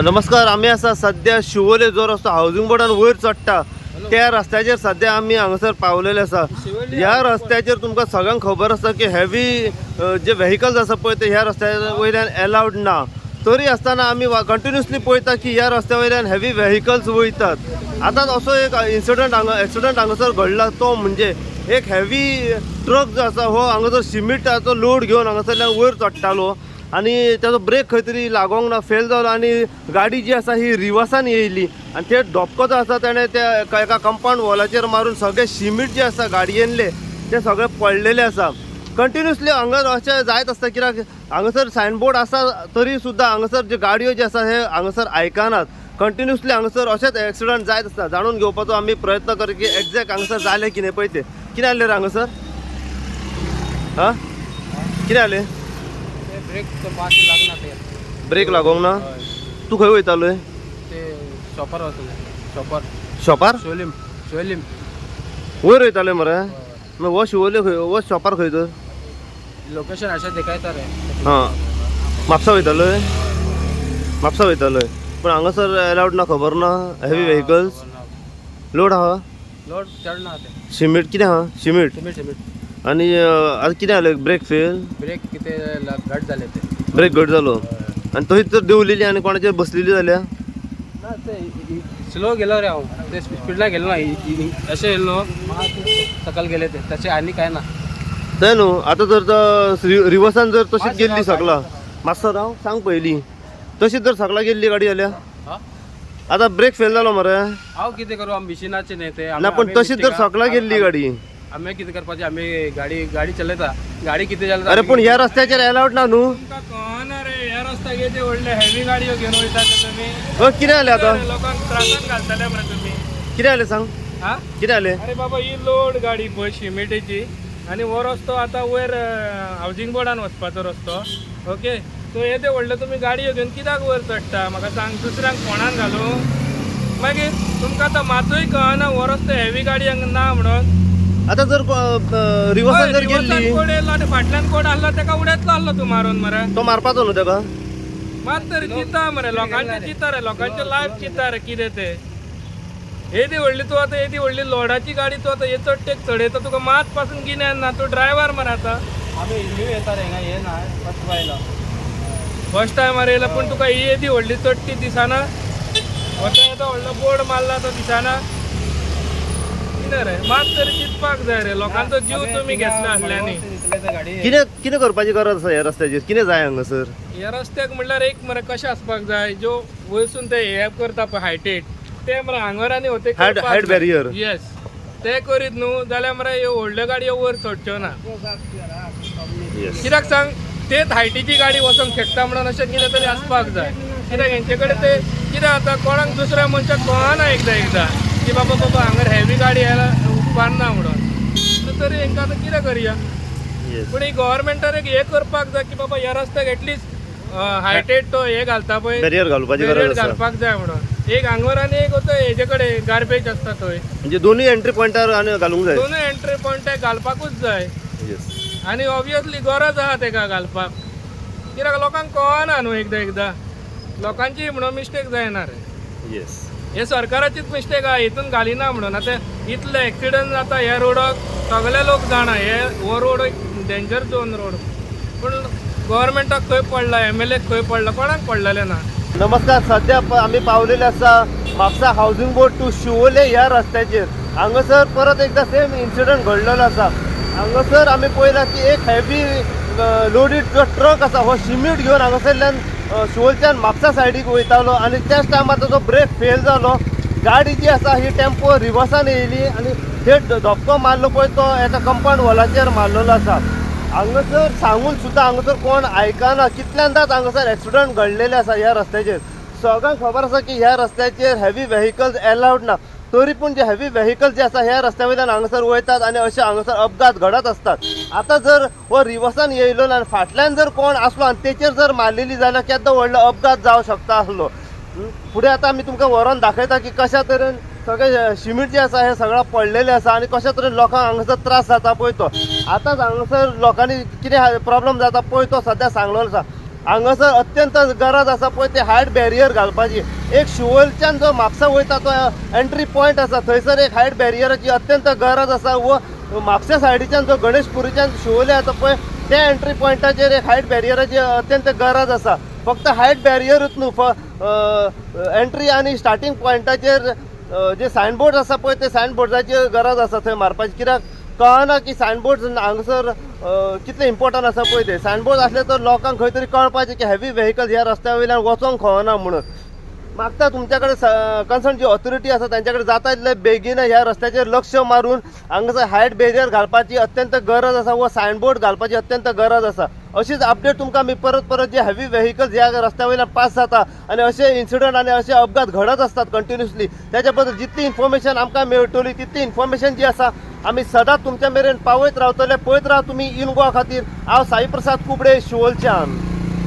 नमस्कार. आम्ही असा सध्या शिवोले जो रस्तो हाऊसिंग बोर्डान वयर चडटा त्या रस्त्याचेर सध्या आम्ही हांगासर पावलेले आसा. ह्या रस्त्याचेर तुमकां सगळ्यांक खबर आसा की हेवी जे व्हेकल्स आसा पळय ते ह्या रस्त्या वयल्यान अलाउड ना. तरी आसतना आमी कंटिन्युअसली पळयता की ह्या रस्त्या वयल्यान हेवी व्हेकल्स वयतात. आतांच असो एक एक्सिडंट हांगासर घडला, तो म्हणजे एक हेवी ट्रक जो आसा हो हांगासर सिमेंटाचो लोड घेवन हांगासरल्यान वयर चडटालो आणि त्याचो ब्रेक खंय तरी लागोंक ना, फेल जालो आणि गाडी जी आसा ही रिवर्सान येयली आणि ते धपको जो आसा तेणें त्या एका कंपाऊंड वॉलाचेर मारून सगळे सिमेंट जे आसा गाडयेनले ते सगळे पडलेले आसा. कंटिन्युअसली हांगा अशें जायत आसता, कित्याक हांगासर सायनबोर्ड आसा तरी सुद्दां हांगासर जे गाडयो जे आसा हे हांगासर आयकनात. कंटिन्युअसली हांगासर अशेंच एक्सिडंट जायत आसता. जाणून घेवपाचो आमी प्रयत्न कर की एक्झॅक्ट हांगासर जालें कितें पळय तें कितें जालें रे हांगासर. हां कितें जालें? ब्रेक लागोंक ना. तू खंय वयतालोय? शॉपार वयर वयताले मरे. मागीर हो शिवोले खंय, हो शॉपार खंय तर लोकेशन अशें देखायता रे. हां म्हापसा वयतालोय. पण हांगासर अलाउड ना, खबर ना. हेवी व्हेकल्स लोड आहा, लोड चडना. सिमेंट कितें आहा? सिमेंट आणि आतां कितें जालें? ब्रेक फेल, ब्रेक कितें घट जाले ते. ब्रेक घट जालो आणि तशीच तर देंवलेली आणि कोणाचेर बसलेली जाल्या. ना ते स्लो गेलो रे हांव, ते स्पीडला गेलो ना, अशें येयलो सकल गेले ते तशें आनी कांय ना. तें न्हू. आतां जर रिवर्सान जर तशीच गेल्ली सकला, मातसो राव सांग पयलीं, तशीच जर सकला गेल्ली गाडी जाल्यार आतां ब्रेक फेल जालो मरे. हांव कितें करूं, आमी मिशिनाचे न्ही ते. ना पण तशीच जर सकला गेल्ली गाडी, आमी कितें करपाचें? आमी गाडी चलयता, गाडी कितें जालें. अरे पण ह्या रस्त्याचेर अलाउड ना न्हू. तुमकां कळना रे, ह्या रस्त्याक येते व्हडले हेवी गाडयो घेवन वयता तुमी. कितें जालें आतां? लोकांक त्रासान घालतले मरे तुमी. कितें जालें सांग? हा कितें जालें? अरे बाबा, ही लोड गाडी पळय सिमेंटाची आणि हो रस्तो आतां वयर हाऊसिंग बोर्डान वचपाचो रस्तो. ओके, सो येते व्हडले तुमी गाडयो घेवन कित्याक वयर चडटा म्हाका सांग? दुसऱ्यांक फोंडान घालूं. मागीर तुमकां आतां मातूय कळना हो रस्तो हेवी गाडी ना म्हणून. आता जर रिवर्सान जर गेल्ली, कोण येयलो आनी फाटल्यान कोण आसलो तेका उडयतलो आसलो तूं मारून मरे. तो मारपाचो न्हू तेका. मात तरी चिता मरे, लोकांचे चिता रे, लोकांचे लायफ चिता रे कितें ते. येदी व्हडली तूं आतां, येदी व्हडली लोडाची गाडी तूं आतां हे चडटेक चडयता, तुका मात पासून गिन्यान ना. तूं ड्रायव्हर मरे आतां. आमी न्यू येता रे हिंगा, हे ना फर्स्ट आयला, फर्स्ट टायमार येयला. पूण तुका ही येदी व्हडली चडटी दिसाना. वता येता व्हडलो बोर्ड मारला तो दिसाना. कितें रे, मात तरी चिंतपाक जाय रे. लोकांचो जीव तुमी घेतला आसल्यानी. कितें करपाची गरज आसा ह्या रस्त्याचेर? कितें जाय हांगासर? ह्या रस्त्याक म्हणल्यार एक मरे कशें आसपाक जाय, ज्यो वयसून ते हे करता पळय हायटेड, ते मरे हांगरांनी होते हायट बॅरियर. येस, ते करीत न्हू जाल्यार मरे ह्यो व्हडल्यो गाडयो वयर चडच्यो ना. कित्याक सांग, तेच हायटीची गाडी वचोंक शकता म्हणून अशें कितें तरी आसपाक जाय. कित्याक हेंचे कडेन ते कितें जाता, कोणाक दुसऱ्या मनशाक कळना एकदां की बाबा हांगर हेवी गाडी यायला उपकारना म्हणून. तरी हेंकां आतां कितें करया. पूण ही गव्हर्मेंटान एक हे करपाक जाय की बाबा ह्या रस्त्याक एटलीस्ट हायटेड तो हे घालता पळय, बॅरियर घालपाची गरज आसा. घालपाक जाय म्हणून. एक हांगर आनी एक हेजे कडेन गार्बेज आसता थंय, म्हणजे दोन्ही एंट्री पॉइंटार आनी घालूंक जाय. दोनूय एंट्री पॉइंटाक घालपाकूच जाय. आनी ऑब्वियसली गरज आहा तेका घालपाक. कित्याक लोकांक कळना न्हू एकदां लोकांची म्हणून मिस्टेक जायना रे. हे सरकाराचीच मिस्टेक आहा, हितून घालिना म्हणून. आतां इतले एक्सिडंट जाता ह्या रोडाक, सगळे लोक जाणा हे हो रोड एक डेंजर झोन रोड. पूण गव्हर्मेंटाक खंय पडला, MLA खंय पडला, कोणाक पडलेलें ना. नमस्कार. सध्या आमी पावलेले आसा Mapusa housing board to Siolim ह्या रस्त्याचेर. हांगासर परत एकदा सेम इन्सिडंट घडलेलो आसा. हांगासर आमी पळयला की एक हेवी लोडीड जो ट्रक आसा हो सिमेंट घेवन हांगासरल्यान शिवोलच्यान म्हापसा सायडीक वयतालो आणि त्याच टायमार ताचो ब्रेक फेल जालो. गाडी जी आसा ही टेम्पो रिवर्सान येयली आणि थेट धपको मारलो पळय तो एका कंपाऊंड वॉलाचेर मारलेलो आसा. हांगासर सांगून सुद्दां हांगासर कोण आयकना. कितल्यांदाच हांगासर एक्सिडंट घडलेले आसा ह्या रस्त्याचेर. सगळ्यांक खबर आसा की ह्या रस्त्याचेर हेवी व्हेकल्स अलाउड ना. तरी पूण जे हेवी व्हेकल्स जे आसा ह्या रस्त्या वयल्यान हांगासर वयतात आणि अशे हांगासर अपघात घडत असतात. आता जर हो रिवर्सान येयलो आनी फाटल्यान जर कोण आसलो आनी तेचेर जर मारलेली जाल्यार केन्ना व्हडलो अपघात जावंक शकता आसलो. फुडें आतां आमी तुमकां व्हरोन दाखयता की कशा तरेन सगळे सिमेंट जे आसा हे सगळं पडलेले आसा आणि कशा तरेन लोकांक हांगासर त्रास जाता पळय तो. आतांच हांगासर लोकांनी कितें प्रॉब्लेम जाता पळय तो सध्या सांगलेलो आसा. हांगासर अत्यंत गरज आसा पळय ते हायट बॅरियर घालपाची. एक शिवोलच्यान जो म्हापसा वयता तो एंट्री पॉयंट आसा थंयसर एक हायट बॅरियराची अत्यंत गरज आसा. व म्हापसा सायडीच्यान जो गणेशपुरीच्यान शिवोले येता पळय त्या एंट्री पॉयंटाचेर एक हायट बॅरियराची अत्यंत गरज आसा. फक्त हायट बॅरियरूच न्हू, एंट्री आनी स्टार्टींग पॉयंटाचेर जे सायनबोर्ड आसा पळय ते सायनबोर्डाची गरज आसा थंय मारपाची. कित्याक कळना की सायनबोर्ड हांगासर कितले इम्पॉर्टंट आसा पळय ते. सायनबोर्ड आसले तर लोकांक खंय तरी कळपाचें की हेवी व्हेकल ह्या रस्त्या वयल्यान वचोंक खवना म्हणून. मागता तुमच्या कडेन कन्सर्न जी ऑथॉरिटी आसा तांच्या कडेन जाता तितले बेगीन ह्या रस्त्याचेर लक्ष मारून हांगासर हायट बॅरियर घालपाची अत्यंत गरज आसा व सायनबोर्ड घालपाची अत्यंत गरज आसा. अशीच अपडेट तुमकां आमी परत जे हेवी व्हेकल्स ह्या रस्त्या वयल्यान पास जाता आनी अशे इन्सिडंट आनी अशे अपघात घडत असतात कंटिन्युअसली, त्याच्या बद्दल जितली इन्फॉर्मेशन आमकां मेळटली तितली इन्फॉर्मेशन जी आसा आमी सदांच तुमच्या मेरेन पावयत रावतले. पळयत राहा तुमी इन गोवा खातीर. हांव साई प्रसाद कुबडे शिवोलच्यान.